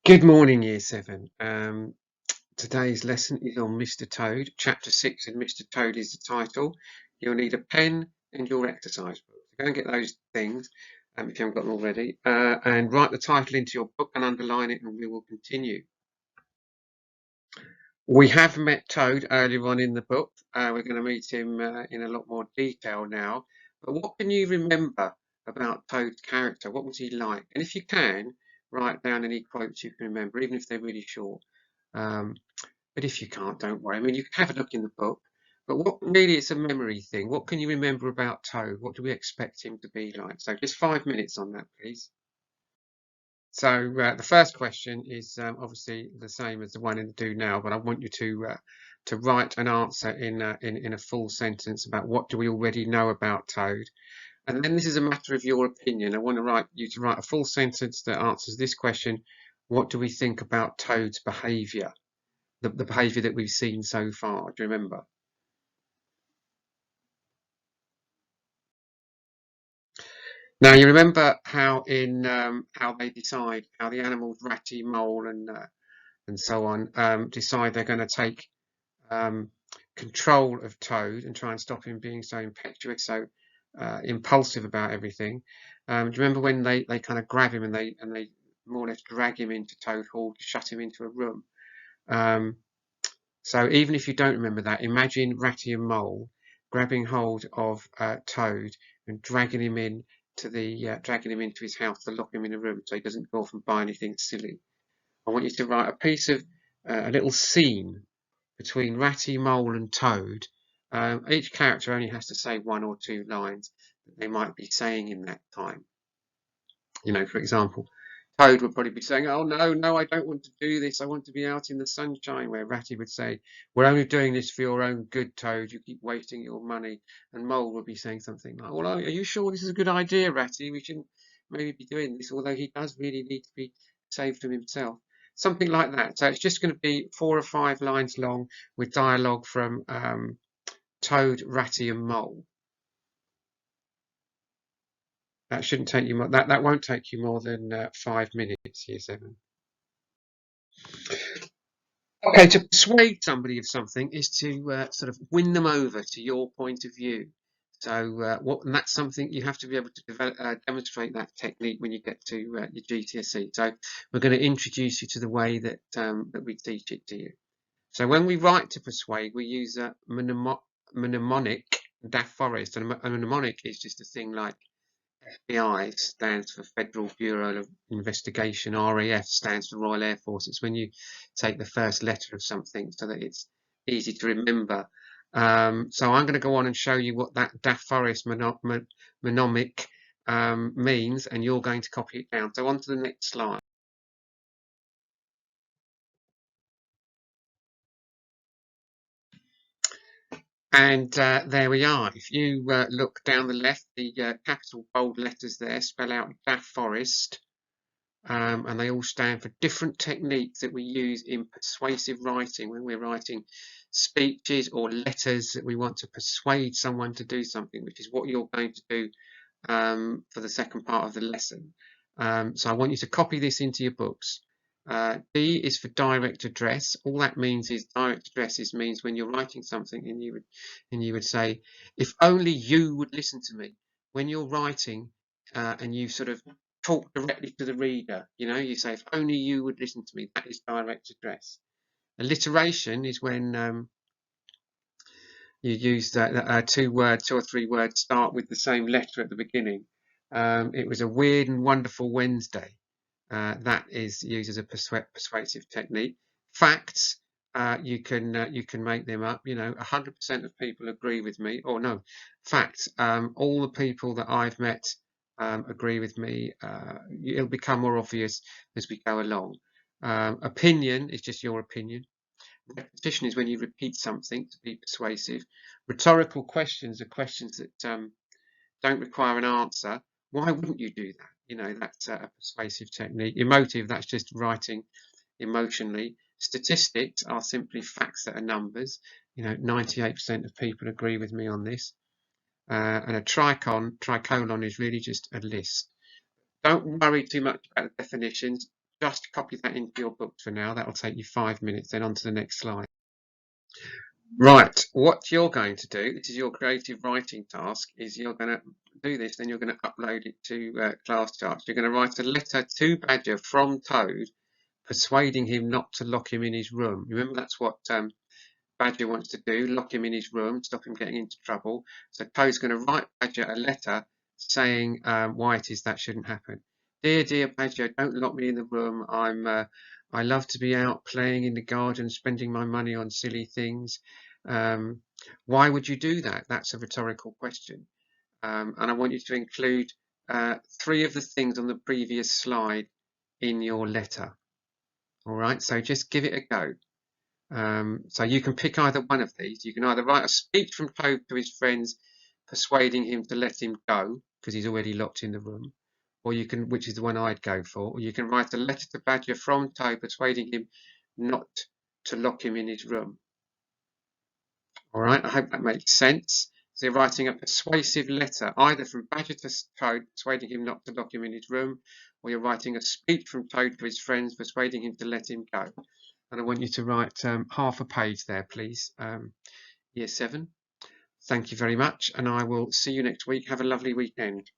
Good morning, Year 7. Today's lesson is on Mr. Toad. Chapter 6 in Mr. Toad is the title. You'll need a pen and your exercise book. So go and get those things if you haven't got them already. And write the title into your book and underline it, and we will continue. We have met Toad earlier on in the book. We're going to meet him in a lot more detail now. But what can you remember about Toad's character? What was he like? And if you can, write down any quotes you can remember, even if they're really short. Um, but if you can't, don't worry. I mean, you can have a look in the book. But what really, it's a memory thing. What can you remember about Toad? What do we expect him to be like? So just 5 minutes on that, please. So the first question is obviously the same as the one in the do now, but I want you to write an answer in a full sentence about what do we already know about Toad. And then this is a matter of your opinion. I want you to write a full sentence that answers this question: what do we think about Toad's behaviour? The behaviour that we've seen so far. Do you remember? Now you remember how how they decide, how the animals Ratty, Mole, and so on decide they're going to take um, control of Toad and try and stop him being so impetuous, so impulsive about everything. Do you remember when they kind of grab him and they more or less drag him into Toad Hall to shut him into a room? Um, So even if you don't remember that, imagine Ratty and Mole grabbing hold of Toad and dragging him dragging him into his house to lock him in a room so he doesn't go off and buy anything silly. I want you to write a piece of a little scene between Ratty, Mole, and Toad. Each character only has to say 1 or 2 lines that they might be saying in that time. You know, for example, Toad would probably be saying, "Oh no, no, I don't want to do this. I want to be out in the sunshine." Where Ratty would say, "We're only doing this for your own good, Toad. You keep wasting your money." And Mole would be saying something like, "Well, are you sure this is a good idea, Ratty? We shouldn't maybe be doing this, although he does really need to be saved from himself." Something like that. So it's just going to be 4 or 5 lines long with dialogue from Toad, Ratty, and Mole. That shouldn't take you more. That won't take you more than 5 minutes, Year 7. Okay, to persuade somebody of something is to sort of win them over to your point of view. So, and that's something you have to be able to demonstrate that technique when you get to your GCSE. So, we're going to introduce you to the way that that we teach it to you. So, when we write to persuade, we use a mnemonic, daft forest, and a mnemonic is just a thing like FBI stands for Federal Bureau of Investigation. RAF stands for Royal Air Force. It's when you take the first letter of something so that it's easy to remember. So I'm going to go on and show you what that Daft Forest mnemonic means, and you're going to copy it down. So on to the next slide. And there we are. If you look down the left, the capital bold letters there spell out Daft Forest. And they all stand for different techniques that we use in persuasive writing when we're writing speeches or letters that we want to persuade someone to do something, which is what you're going to do for the second part of the lesson. So I want you to copy this into your books. D is for direct address. All that means is direct addresses means when you're writing something and you would say, if only you would listen to me. When you're writing and you sort of talk directly to the reader, you say, if only you would listen to me. That is direct address. Alliteration is when you use two or three words start with the same letter at the beginning. It was a weird and wonderful Wednesday. That is used as a persuasive technique. Facts, you can make them up. 100% of people agree with me. Or no, facts. All the people that I've met agree with me. It'll become more obvious as we go along. Opinion is just your opinion. Repetition is when you repeat something to be persuasive. Rhetorical questions are questions that don't require an answer. Why wouldn't you do that? That's a persuasive technique. Emotive, that's just writing emotionally. Statistics are simply facts that are numbers. 98% of people agree with me on this. And a tricolon is really just a list. Don't worry too much about the definitions. just copy that into your book for now. That'll take you 5 minutes, then on to the next slide. Right, what you're going to do, this is your creative writing task, is you're going to do this, then you're going to upload it to class charts. You're going to write a letter to Badger from Toad, persuading him not to lock him in his room. Remember, that's what Badger wants to do, lock him in his room, stop him getting into trouble. So Toad's going to write Badger a letter saying why it is that shouldn't happen. Dear Badger, don't lock me in the room. I love to be out playing in the garden, spending my money on silly things. Why would you do that? That's a rhetorical question. And I want you to include 3 of the things on the previous slide in your letter. All right, so just give it a go. So you can pick either one of these. You can either write a speech from Toad to his friends, persuading him to let him go because he's already locked in the room, or you can, which is the one I'd go for, or you can write a letter to Badger from Toad, persuading him not to lock him in his room. All right, I hope that makes sense. So you're writing a persuasive letter, either from Badger to Toad, persuading him not to lock him in his room, or you're writing a speech from Toad to his friends, persuading him to let him go. And I want you to write half a page there, please. Year 7. Thank you very much, and I will see you next week. Have a lovely weekend.